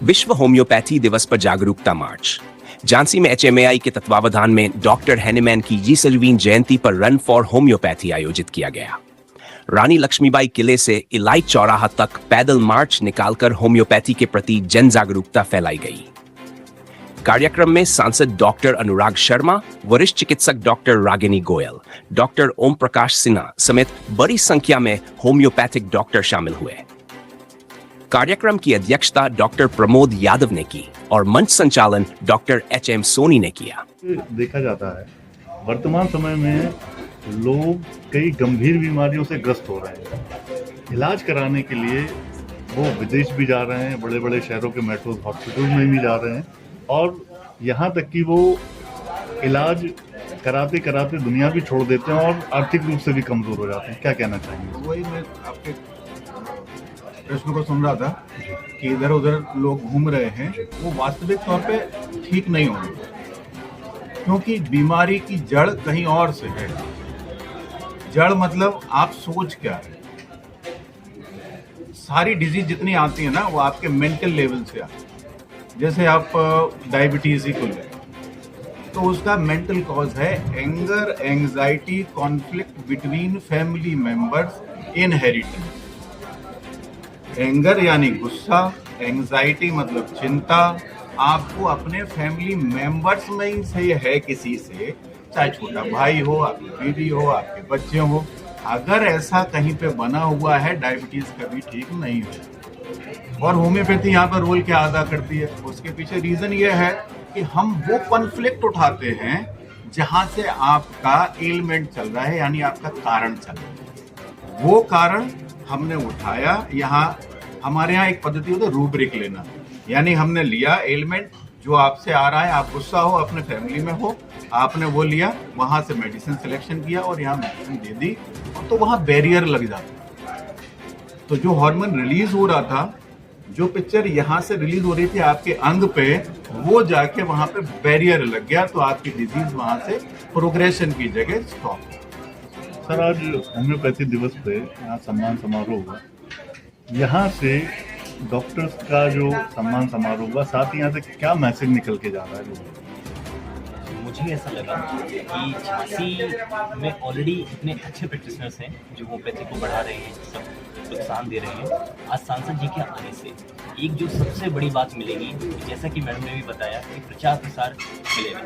विश्व होम्योपैथी दिवस पर जागरूकता मार्च। झांसी में एचएमएआई के तत्वावधान में डॉक्टर हैनेमैन की 20वीं जयंती पर रन फॉर होम्योपैथी आयोजित किया गया। रानी लक्ष्मीबाई किले से इलाइट चौराहा तक पैदल मार्च निकालकर होम्योपैथी के प्रति जन जागरूकता फैलाई गई। कार्यक्रम में सांसद डॉक्टर अनुराग शर्मा, वरिष्ठ चिकित्सक डॉक्टर रागिनी गोयल, डॉक्टर ओम प्रकाश सिन्हा समेत बड़ी संख्या में होम्योपैथिक डॉक्टर शामिल हुए। कार्यक्रम की अध्यक्षता डॉक्टर प्रमोद यादव ने की और मंच संचालन डॉक्टर एचएम सोनी ने किया। देखा जाता है वर्तमान समय में लोग कई गंभीर बीमारियों से ग्रस्त हो रहे हैं। इलाज कराने के लिए वो विदेश भी जा रहे हैं, बड़े बड़े शहरों के मेट्रो हॉस्पिटल में भी जा रहे हैं और यहाँ तक कि वो इलाज कराते कराते दुनिया भी छोड़ देते हैं और आर्थिक रूप से भी कमजोर हो जाते हैं। क्या कहना चाहेंगे? वही मैं आपके प्रश्न को सुन रहा था कि इधर उधर लोग घूम रहे हैं, वो वास्तविक तौर पे ठीक नहीं होंगे, क्योंकि बीमारी की जड़ कहीं और से है। जड़ मतलब आप सोच क्या है। सारी डिजीज जितनी आती है ना, वो आपके मेंटल लेवल से आती है। जैसे आप डायबिटीज ही को लें तो उसका मेंटल कॉज है anger, anxiety, conflict between family members, inheritance. Anger यानी गुस्सा, एंजाइटी मतलब चिंता। आपको अपने फैमिली मेंबर्स में ही से है किसी से, चाहे छोटा भाई हो, आपकी बीवी हो, आपके बच्चे हो, अगर ऐसा कहीं पे बना हुआ है, डायबिटीज कभी ठीक नहीं हो। और होम्योपैथी यहाँ पर रोल क्या अदा करती है? उसके पीछे रीजन ये है कि हम वो कॉन्फ्लिक्ट उठाते हैं जहां से आपका एलिमेंट चल रहा है, यानी आपका कारण चल रहा है। वो कारण हमने उठाया। यहाँ हमारे यहाँ एक पद्धति होती है रूब्रिक लेना, यानी हमने लिया एलिमेंट जो आपसे आ रहा है, आप गुस्सा हो, अपने फैमिली में हो, आपने वो लिया, वहां से मेडिसिन सिलेक्शन किया और यहाँ मेडिसिन दे दी, तो वहां बैरियर लग जाता। तो जो हार्मोन रिलीज हो रहा था, जो पिक्चर यहाँ से रिलीज हो रही थी आपके अंग पे, वो जाके वहां पे बैरियर लग गया, तो आपकी डिजीज वहां से प्रोग्रेशन की जगह स्टॉप। सर, आज होम्योपैथी दिवस पे यहाँ सम्मान समारोह हुआ। यहाँ से डॉक्टर्स का जो सम्मान समारोह हुआ, साथ ही यहाँ से क्या मैसेज निकल के जा रहा है लोगों को? मुझे ऐसा लगा कि झांसी में ऑलरेडी इतने अच्छे प्रैक्टिशनर्स हैं जो होम्योपैथी को बढ़ा रहे हैं, सब प्रोत्साहन दे रहे हैं। आज सांसद जी के आने से एक जो सबसे बड़ी बात मिलेगी, जैसा कि मैडम ने भी बताया, कि प्रचार प्रसार मिलेगा।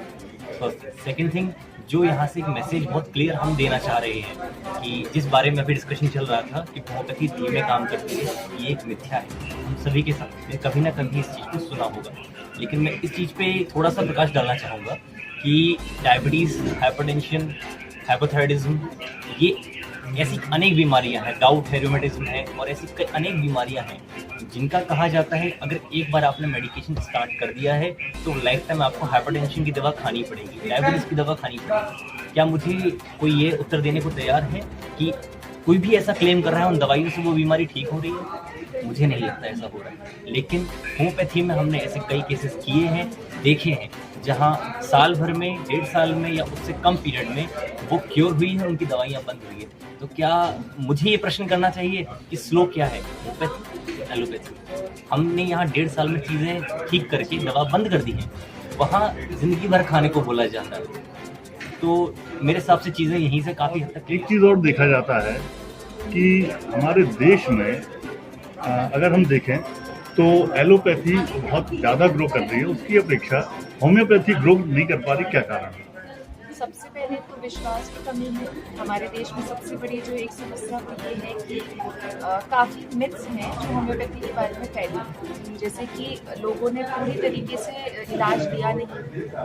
फर्स्ट। सेकेंड थिंग, जो यहाँ से एक मैसेज बहुत क्लियर हम देना चाह रहे हैं कि जिस बारे में अभी डिस्कशन चल रहा था कि होम्योपैथी धीमे काम करती है, ये एक मिथ्या है। हम सभी के साथ कभी ना कभी इस चीज़ को सुना होगा, लेकिन मैं इस चीज़ पे थोड़ा सा प्रकाश डालना चाहूँगा कि डायबिटीज़, हाइपरटेंशन, हाइपोथायराइडिज्म, ये ऐसी अनेक बीमारियां हैं, गाउट है, रूमेटिज्म है, और ऐसी कई अनेक बीमारियां हैं जिनका कहा जाता है अगर एक बार आपने मेडिकेशन स्टार्ट कर दिया है तो लाइफ टाइम आपको हाइपरटेंशन की दवा खानी पड़ेगी, डायबिटीज़ की दवा खानी पड़ेगी। क्या मुझे कोई ये उत्तर देने को तैयार है कि कोई भी ऐसा क्लेम कर रहा है उन दवाइयों से वो बीमारी ठीक हो रही है? मुझे नहीं लगता ऐसा हो रहा है। लेकिन होम्योपैथी में हमने ऐसे कई केसेस किए हैं, देखे हैं, जहाँ साल भर में, 1.5 साल में या उससे कम पीरियड में वो क्योर हुई है, उनकी दवाइयाँ बंद हुई है। तो क्या मुझे ये प्रश्न करना चाहिए कि स्लो क्या है, होम्योपैथी या एलोपैथी? हमने यहाँ 1.5 साल में चीज़ें ठीक करके दवा बंद कर दी हैं, वहाँ ज़िंदगी भर खाने को बोला जाता है। तो मेरे हिसाब से चीज़ें यहीं से काफ़ी हद तक। एक चीज़ और देखा जाता है कि हमारे देश में अगर हम देखें तो एलोपैथी बहुत ज़्यादा ग्रो कर रही है, उसकी अपेक्षा होम्योपैथी ग्रो नहीं कर पा रही। क्या कारण है? सबसे पहले तो विश्वास की कमी है। हमारे देश में सबसे बड़ी जो एक समस्या वो ये है कि काफ़ी मिथ्स हैं जो होम्योपैथी के बारे में फैली हैं। जैसे कि लोगों ने पूरी तरीके से इलाज लिया नहीं,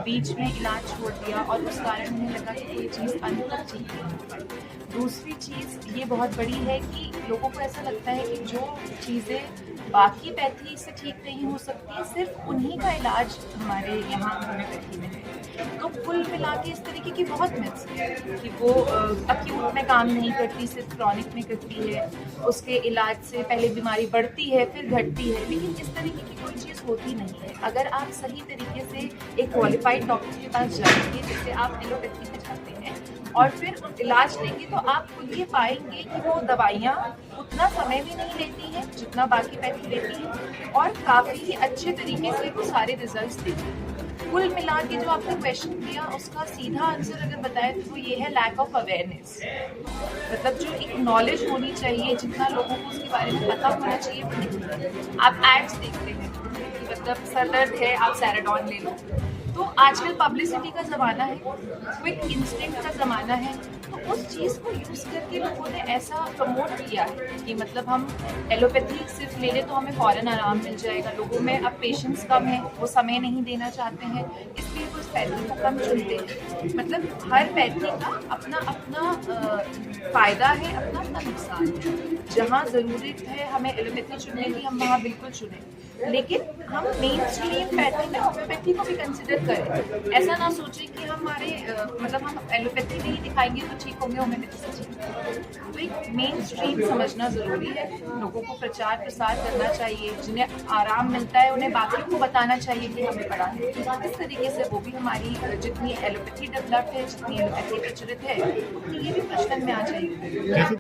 बीच में इलाज छोड़ दिया और उस कारण उन्हें लगा कि कोई चीज़ अंत तक ठीक नहीं हो पाई। दूसरी चीज़ ये बहुत बड़ी है कि लोगों को ऐसा लगता है कि जो चीज़ें बाकी पैथी से ठीक नहीं हो सकती, सिर्फ उन्हीं का इलाज हमारे यहाँ होम्योपैथी में है। तो कुल मिला के इस तरीके की बहुत मिथ्स है कि वो अक्यूट में काम नहीं करती, सिर्फ क्रॉनिक में करती है, उसके इलाज से पहले बीमारी बढ़ती है फिर घटती है, लेकिन इस तरीके की कोई चीज़ होती नहीं है। अगर आप सही तरीके से एक क्वालिफाइड डॉक्टर के पास जाएंगे, जैसे आप एलोपैथी में जाते हैं, और फिर इलाज लेंगे तो आप खुद ये पाएंगे कि वो दवाइयाँ उतना समय भी नहीं लेती हैं जितना बाकी पैथी लेती हैं और काफ़ी ही अच्छे तरीके से वो सारे रिजल्ट्स देती हैं। कुल मिला के जो आपने क्वेश्चन किया उसका सीधा आंसर अगर बताए तो वो ये है लैक ऑफ अवेयरनेस। मतलब जो एक नॉलेज होनी चाहिए, जितना लोगों को उसके बारे में पता होना चाहिए वो नहीं। आप एड्स देखते हैं कि मतलब सर दर्द है आप सैराडॉन ले लो, तो आजकल पब्लिसिटी का ज़माना है, क्विक इंस्टिंक्ट का ज़माना है, तो उस चीज़ को यूज़ करके लोगों ने ऐसा प्रमोट किया है कि मतलब हम एलोपैथी सिर्फ ले लें तो हमें फ़ौरन आराम मिल जाएगा। लोगों में अब पेशेंस कम है, वो समय नहीं देना चाहते हैं, इसलिए वो उस पैथी को कम चुनते हैं। मतलब हर पैथी का अपना अपना फ़ायदा है, अपना अपना नुकसान है। जहाँ ज़रूरत है हमें एलोपैथी चुनने की, हम वहाँ बिल्कुल चुनें, लेकिन हम मेन स्ट्रीम पैथी में होम्योपैथी को भी कंसिडर करें। ऐसा ना सोचें कि हमारे मतलब हम एलोपैथी नहीं दिखाएंगे तो ठीक होंगे, होम्योपैथी से ठीक होंगे। तो एक मेन स्ट्रीम समझना ज़रूरी है, लोगों को प्रचार प्रसार करना चाहिए, जिन्हें आराम मिलता है उन्हें बाकियों को बताना चाहिए कि हमें पड़ा है। इस तरीके से वो भी हमारी जितनी एलोपैथी डेवलप है, जितनी एलोपैथी प्रचलित है, उतनी ये भी प्रचलन में आ जाएगी।